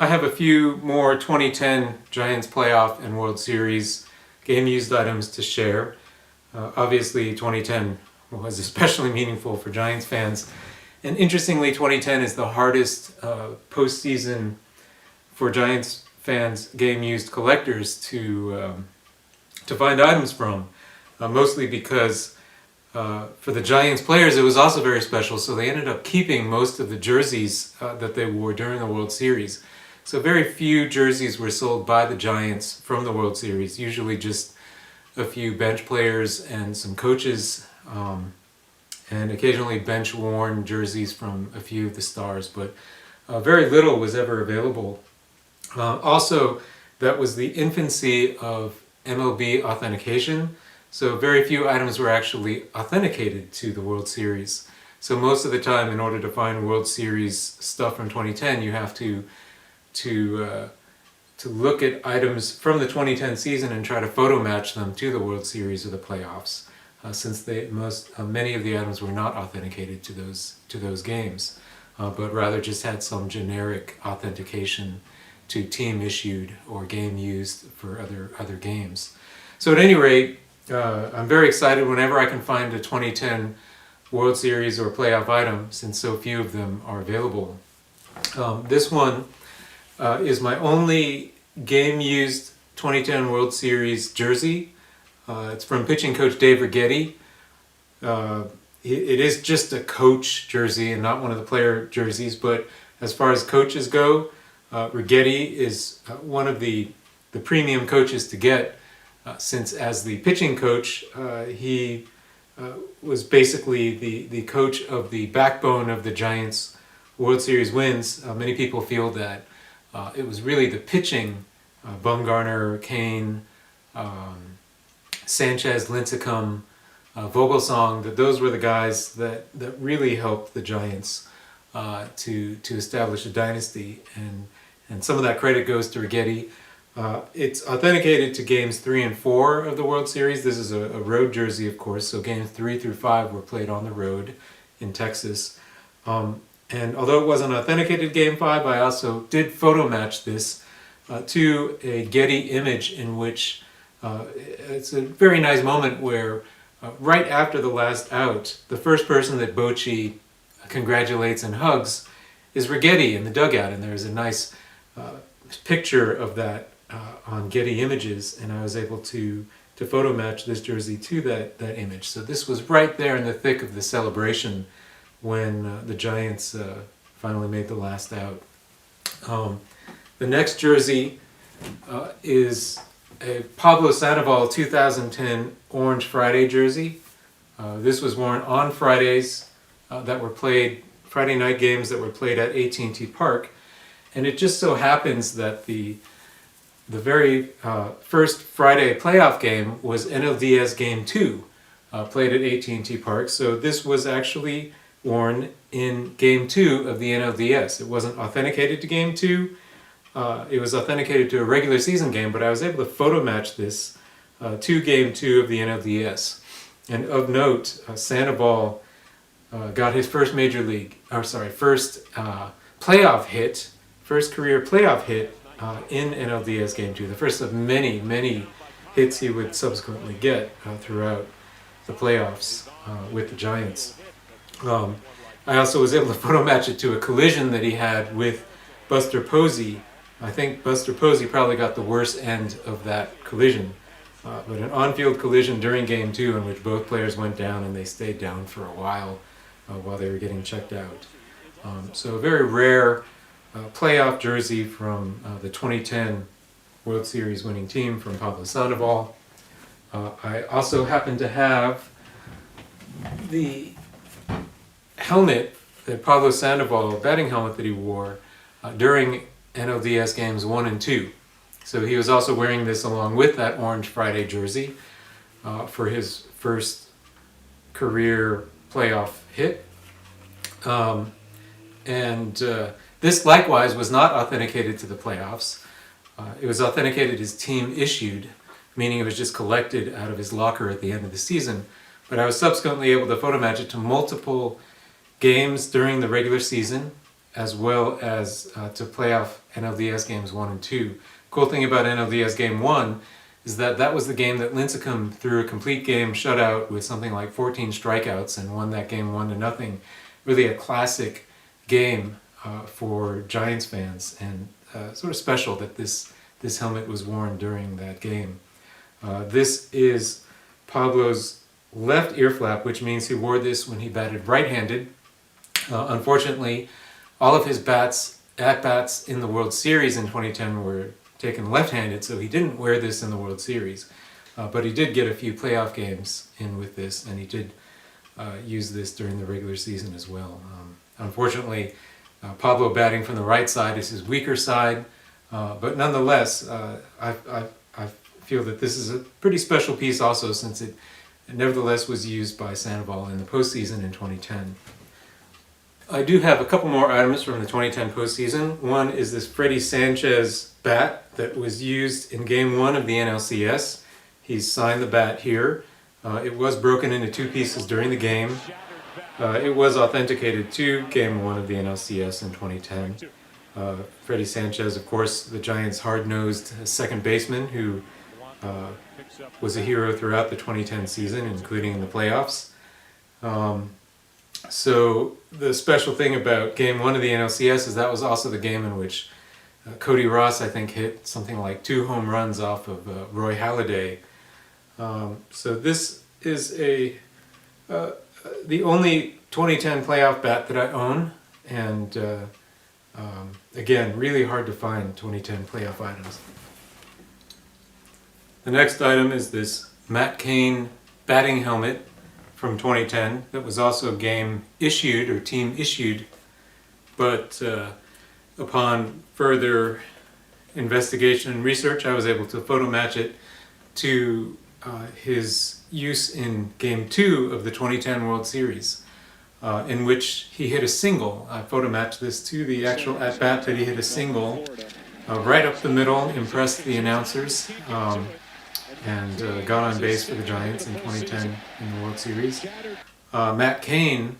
I have a few more 2010 Giants playoff and World Series game-used items to share. Obviously, 2010 was especially meaningful for Giants fans. And interestingly, 2010 is the hardest postseason for Giants fans, game-used collectors to find items from. Mostly because for the Giants players, it was also very special, so they ended up keeping most of the jerseys that they wore during the World Series. So very few jerseys were sold by the Giants from the World Series, usually just a few bench players and some coaches, and occasionally bench-worn jerseys from a few of the stars, but very little was ever available. Also, that was the infancy of MLB authentication, so very few items were actually authenticated to the World Series. So most of the time, in order to find World Series stuff from 2010, you have to look at items from the 2010 season and try to photo match them to the World Series or the playoffs, since many of the items were not authenticated to those games, but rather just had some generic authentication to team issued or game used for other games. So at any rate, I'm very excited whenever I can find a 2010 World Series or playoff item, since so few of them are available. This one is my only game-used 2010 World Series jersey. It's from pitching coach Dave Righetti. It is just a coach jersey and not one of the player jerseys, but as far as coaches go, Righetti is one of the premium coaches to get, since as the pitching coach, he was basically the coach of the backbone of the Giants' World Series wins. Many people feel that it was really the pitching, Bumgarner, Kane, Sanchez, Lincecum, Vogelsong, that those were the guys that really helped the Giants to establish a dynasty, and some of that credit goes to Righetti. It's authenticated to games 3 and 4 of the World Series. This is a road jersey, of course, so games 3 through 5 were played on the road in Texas. And although it wasn't authenticated game 5, I also did photo match this to a Getty image in which it's a very nice moment where right after the last out, the first person that Bochy congratulates and hugs is Righetti in the dugout, and there's a nice picture of that on Getty Images, and I was able to photo match this jersey to that image. So this was right there in the thick of the celebration when the Giants finally made the last out. The next jersey is a Pablo Sandoval 2010 Orange Friday jersey. This was worn on Fridays that were played, Friday night games that were played at AT&T Park, and it just so happens that the very first Friday playoff game was NLDS Game 2, played at AT&T Park, so this was actually worn in Game 2 of the NLDS. It wasn't authenticated to Game 2, it was authenticated to a regular season game, but I was able to photo match this to Game 2 of the NLDS. And of note, Sandoval got his first playoff hit, first career playoff hit in NLDS Game 2, the first of many, many hits he would subsequently get throughout the playoffs with the Giants. I also was able to photo match it to a collision that he had with Buster Posey. I think Buster Posey probably got the worst end of that collision, but an on-field collision during Game 2 in which both players went down and they stayed down for a while they were getting checked out. So a very rare playoff jersey from the 2010 World Series winning team from Pablo Sandoval. I also happen to have the helmet that Pablo Sandoval, batting helmet that he wore during NLDS games 1 and 2. So he was also wearing this along with that Orange Friday jersey for his first career playoff hit. This likewise was not authenticated to the playoffs. It was authenticated as team issued, meaning it was just collected out of his locker at the end of the season. But I was subsequently able to photo match it to multiple games during the regular season as well as to playoff NLDS games 1 and 2. Cool thing about NLDS game 1 is that that was the game that Lincecum threw a complete game shutout with something like 14 strikeouts and won that game 1-0. Really a classic game for Giants fans, and sort of special that this helmet was worn during that game. This is Pablo's left ear flap, which means he wore this when he batted right-handed. Unfortunately, all of his at-bats in the World Series in 2010 were taken left-handed, so he didn't wear this in the World Series. But he did get a few playoff games in with this, and he did use this during the regular season as well. Unfortunately, Pablo batting from the right side is his weaker side, but nonetheless, I feel that this is a pretty special piece also, since it nevertheless was used by Sandoval in the postseason in 2010. I do have a couple more items from the 2010 postseason. One is this Freddie Sanchez bat that was used in Game 1 of the NLCS. He's signed the bat here. It was broken into 2 pieces during the game. It was authenticated to Game 1 of the NLCS in 2010. Freddie Sanchez, of course, the Giants' hard-nosed second baseman who was a hero throughout the 2010 season, including in the playoffs. So the special thing about Game 1 of the NLCS is that was also the game in which Cody Ross, I think, hit something like 2 home runs off of Roy Halladay. So this is the only 2010 playoff bat that I own, and again, really hard to find 2010 playoff items. The next item is this Matt Cain batting helmet from 2010 that was also game issued or team issued, but upon further investigation and research, I was able to photo match it to his use in Game 2 of the 2010 World Series, in which he hit a single. I photo matched this to the actual at-bat that he hit a single right up the middle, impressed the announcers, and got on base for the Giants in 2010 in the World Series. Matt Cain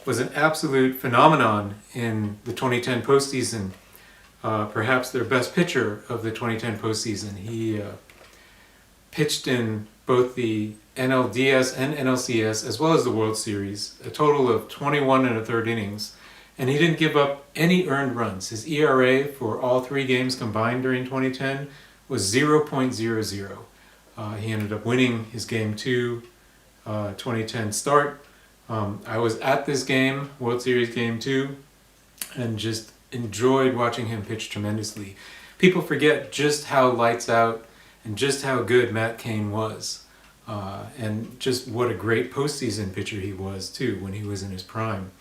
was an absolute phenomenon in the 2010 postseason, perhaps their best pitcher of the 2010 postseason. He pitched in both the NLDS and NLCS as well as the World Series, a total of 21 1/3 innings, and he didn't give up any earned runs. His ERA for all 3 games combined during 2010 was 0.00. He ended up winning his Game 2 2010 start. I was at this game, World Series Game 2, and just enjoyed watching him pitch tremendously. People forget just how lights out and just how good Matt Cain was, and just what a great postseason pitcher he was too when he was in his prime.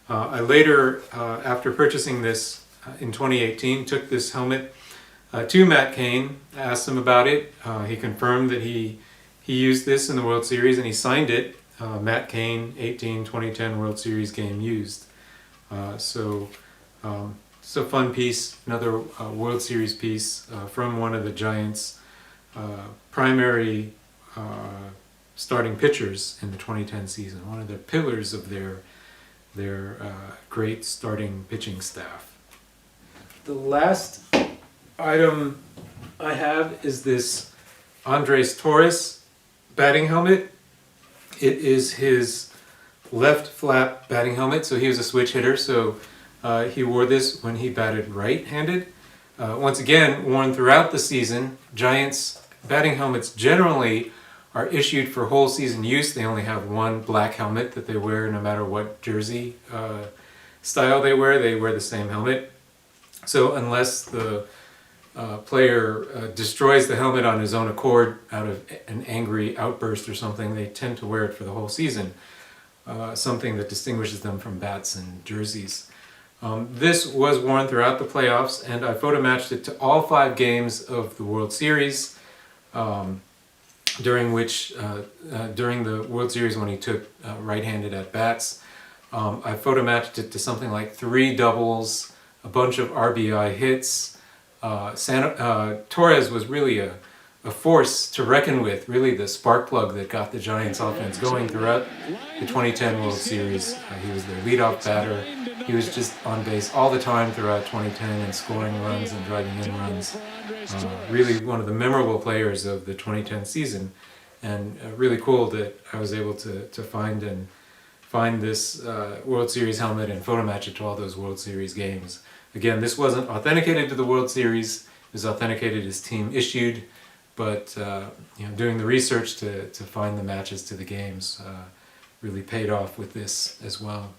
I later, after purchasing this in 2018, took this helmet to Matt Cain, asked him about it. He confirmed that he used this in the World Series and he signed it. Matt Cain, 2010 World Series game used. So it's a fun piece, another World Series piece from one of the Giants' primary starting pitchers in the 2010 season, one of the pillars of their great starting pitching staff. The last item I have is this Andres Torres batting helmet. It is his left flap batting helmet, so he was a switch hitter, so he wore this when he batted right-handed. Once again, worn throughout the season. Giants batting helmets generally are issued for whole season use. They only have one black helmet that they wear no matter what jersey style they wear the same helmet. So unless the player destroys the helmet on his own accord out of an angry outburst or something, they tend to wear it for the whole season, something that distinguishes them from bats and jerseys. This was worn throughout the playoffs, and I photo matched it to all 5 games of the World Series, during the World Series when he took right-handed at-bats. I photo matched it to something like 3 doubles, a bunch of RBI hits. Torres was really a force to reckon with, really the spark plug that got the Giants offense going throughout the 2010 World Series. He was their leadoff batter, he was just on base all the time throughout 2010 and scoring runs and driving in runs. Really one of the memorable players of the 2010 season, and really cool that I was able to find this World Series helmet and photo match it to all those World Series games. Again, this wasn't authenticated to the World Series, it was authenticated as team issued, but doing the research to find the matches to the games really paid off with this as well.